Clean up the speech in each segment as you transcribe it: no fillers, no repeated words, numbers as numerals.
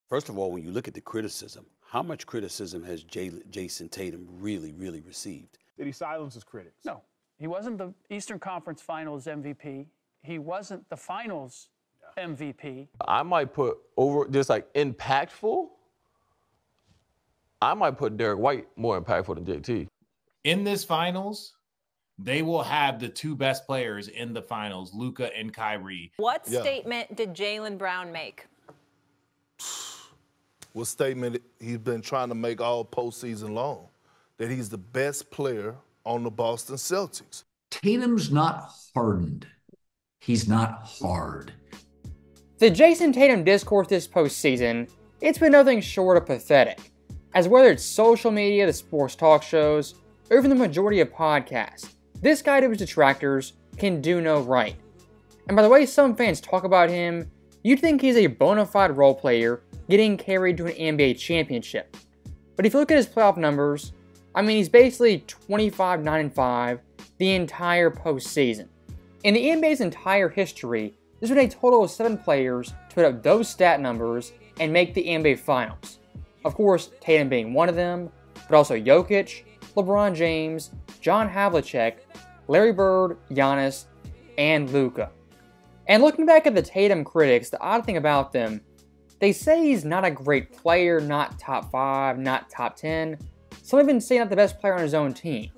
First of all, when you look at the criticism, how much criticism has Jayson Tatum really received? Did he silence his critics? No. He wasn't the Eastern Conference Finals MVP. He wasn't the Finals MVP. I might put over just like impactful. I might put Derek White more impactful than JT. In this finals, they will have the two best players in the finals, Luka and Kyrie. What statement did Jaylen Brown make? What statement he's been trying to make all postseason long? That he's the best player on the Boston Celtics. Tatum's not hardened. He's not hard. The Jayson Tatum discourse this postseason, it's been nothing short of pathetic. As whether it's social media, the sports talk shows, or even the majority of podcasts, this guy to his detractors can do no right. And by the way some fans talk about him, you'd think he's a bona fide role player getting carried to an NBA championship. But if you look at his playoff numbers, I mean, he's basically 25-9-5 the entire postseason. In the NBA's entire history, there's been a total of 7 players to put up those stat numbers and make the NBA Finals. Of course, Tatum being one of them, but also Jokic, LeBron James, John Havlicek, Larry Bird, Giannis, and Luka. And looking back at the Tatum critics, the odd thing about them, they say he's not a great player, not top 5, not top 10. Some even say not the best player on his own team,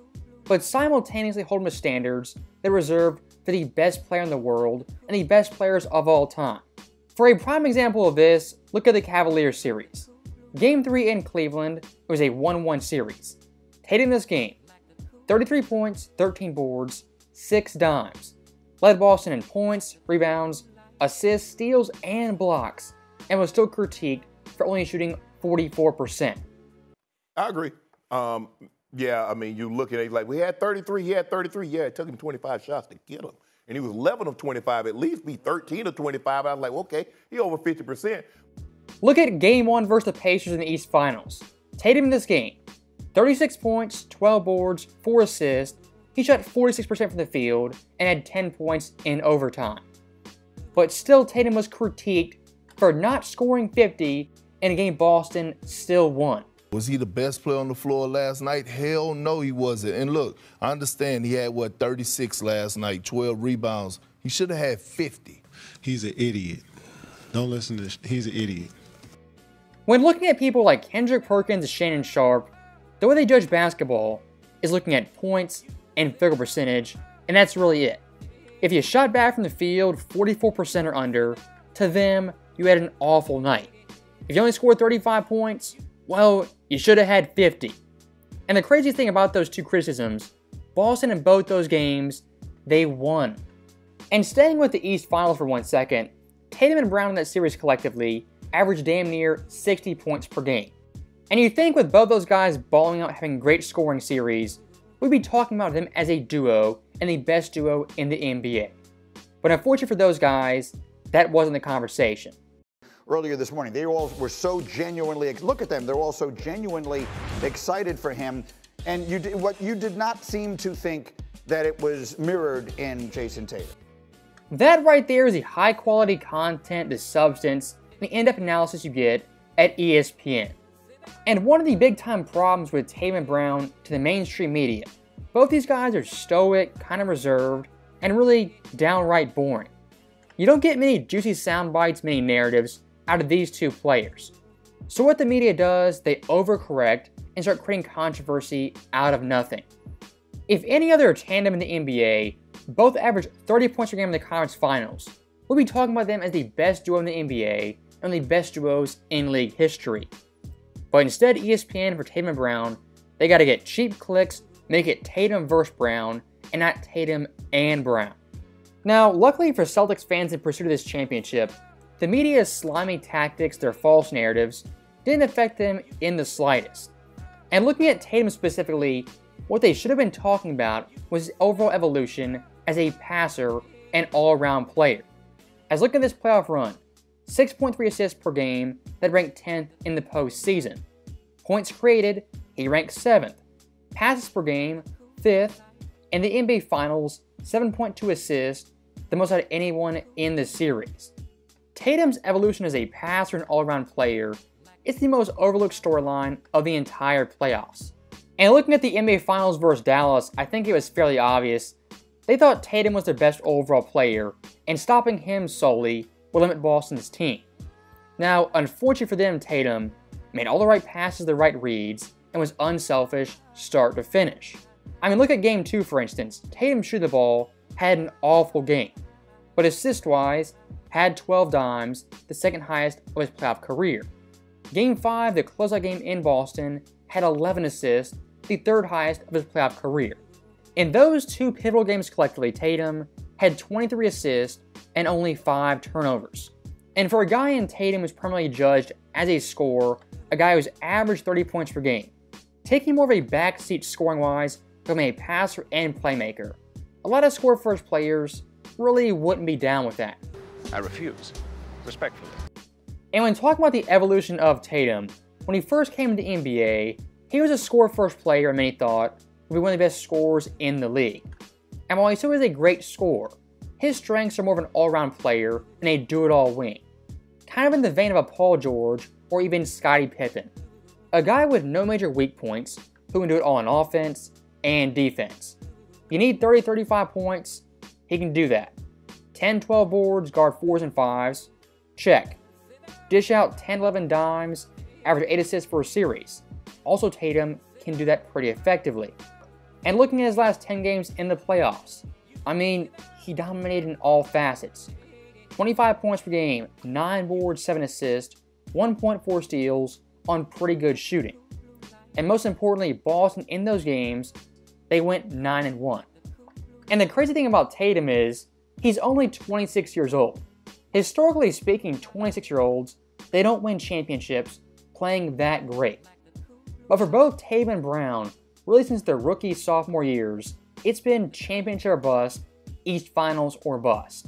but simultaneously hold him to standards that are reserved for the best player in the world and the best players of all time. For a prime example of this, look at the Cavaliers series. Game 3 in Cleveland was a 1-1 series. Tatum this game, 33 points, 13 boards, 6 dimes. Led Boston in points, rebounds, assists, steals, and blocks, and was still critiqued for only shooting 44%. I agree. Yeah, I mean, you look at it like, we had 33, he had 33. Yeah, it took him 25 shots to get him. And he was 11 of 25, at least be 13 of 25. I was like, okay, he over 50%. Look at Game 1 versus the Pacers in the East Finals. Tatum in this game, 36 points, 12 boards, 4 assists. He shot 46% from the field and had 10 points in overtime. But still, Tatum was critiqued for not scoring 50 in a game Boston still won. Was he the best player on the floor last night? Hell no, he wasn't. And look, I understand he had, 36 last night, 12 rebounds. He should have had 50. He's an idiot. Don't listen to this. He's an idiot. When looking at people like Kendrick Perkins and Shannon Sharp, the way they judge basketball is looking at points and field goal percentage, and that's really it. If you shot back from the field 44% or under, to them, you had an awful night. If you only scored 35 points, well, you should have had 50. And the craziest thing about those two criticisms, Boston in both those games, they won. And staying with the East Finals for 1 second, Tatum and Brown in that series collectively averaged damn near 60 points per game. And you think with both those guys balling out having great scoring series, we'd be talking about them as a duo and the best duo in the NBA. But unfortunately for those guys, that wasn't the conversation. Earlier this morning, they all were so genuinely, look at them, they're all so genuinely excited for him. And you did not seem to think that it was mirrored in Jayson Tatum. That right there is the high quality content, the substance, and the in-depth analysis you get at ESPN. And one of the big time problems with Tatum and Brown to the mainstream media, both these guys are stoic, kind of reserved, and really downright boring. You don't get many juicy sound bites, many narratives out of these two players. So what the media does, they overcorrect and start creating controversy out of nothing. If any other tandem in the NBA both average 30 points per game in the conference finals, we'll be talking about them as the best duo in the NBA and the best duos in league history. But instead, ESPN for Tatum and Brown, they gotta get cheap clicks, make it Tatum versus Brown, and not Tatum and Brown. Now, luckily for Celtics fans in pursuit of this championship, the media's slimy tactics, their false narratives, didn't affect them in the slightest. And looking at Tatum specifically, what they should have been talking about was his overall evolution as a passer and all-around player. As look at this playoff run, 6.3 assists per game that ranked 10th in the postseason. Points created, he ranked 7th. Passes per game, 5th. In the NBA Finals, 7.2 assists, the most out of anyone in the series. Tatum's evolution as a passer and all-around player is the most overlooked storyline of the entire playoffs. And looking at the NBA Finals versus Dallas, I think it was fairly obvious they thought Tatum was their best overall player, and stopping him solely will limit Boston's team. Now, unfortunately for them, Tatum made all the right passes, the right reads, and was unselfish start to finish. I mean, look at Game 2 for instance. Tatum shooting the ball had an awful game, but assist-wise, had 12 dimes, the second highest of his playoff career. Game 5, the closeout game in Boston, had 11 assists, the third highest of his playoff career. In those two pivotal games collectively, Tatum had 23 assists and only 5 turnovers. And for a guy in Tatum who's primarily judged as a scorer, a guy who's averaged 30 points per game, taking more of a backseat scoring-wise, becoming a passer and playmaker, a lot of score-first players really wouldn't be down with that. I refuse, respectfully. And when talking about the evolution of Tatum, when he first came into the NBA, he was a score-first player and many thought would be one of the best scorers in the league. And while he still is a great scorer, his strengths are more of an all-around player and a do-it-all wing. Kind of in the vein of a Paul George or even Scottie Pippen. A guy with no major weak points who can do it all on offense and defense. You need 30-35 points, he can do that. 10-12 boards, guard 4s and 5s, check. Dish out 10-11 dimes, average 8 assists for a series. Also, Tatum can do that pretty effectively. And looking at his last 10 games in the playoffs, I mean, he dominated in all facets. 25 points per game, 9 boards, 7 assists, 1.4 steals on pretty good shooting. And most importantly, Boston in those games, they went 9-1. And the crazy thing about Tatum is, he's only 26 years old. Historically speaking, 26-year-olds, they don't win championships playing that great. But for both Tatum and Brown, really since their rookie sophomore years, it's been championship or bust, East Finals or bust.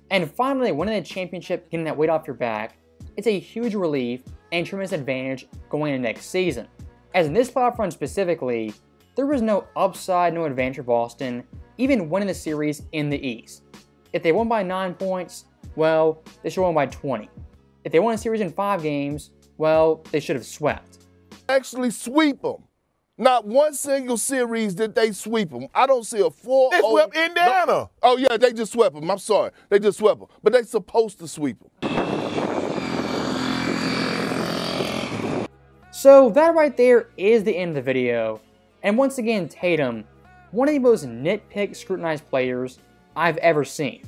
And finally, winning the championship, getting that weight off your back, it's a huge relief and tremendous advantage going into next season. As in this playoff run specifically, there was no upside, no advantage for Boston, even winning the series in the East. If they won by 9 points, well, they should have won by 20. If they won a series in 5 games, well, they should have swept. Actually sweep them. Not one single series did they sweep them. I don't see a 4-0. They swept Indiana. No. Oh, yeah, they just swept them. I'm sorry. They just swept them. But they supposed to sweep them. So that right there is the end of the video. And once again, Tatum, one of the most nitpicked, scrutinized players I've ever seen.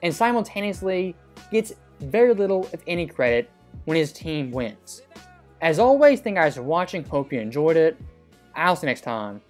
And simultaneously gets very little, if any, credit when his team wins. As always, thank you guys for watching. Hope you enjoyed it. I'll see you next time.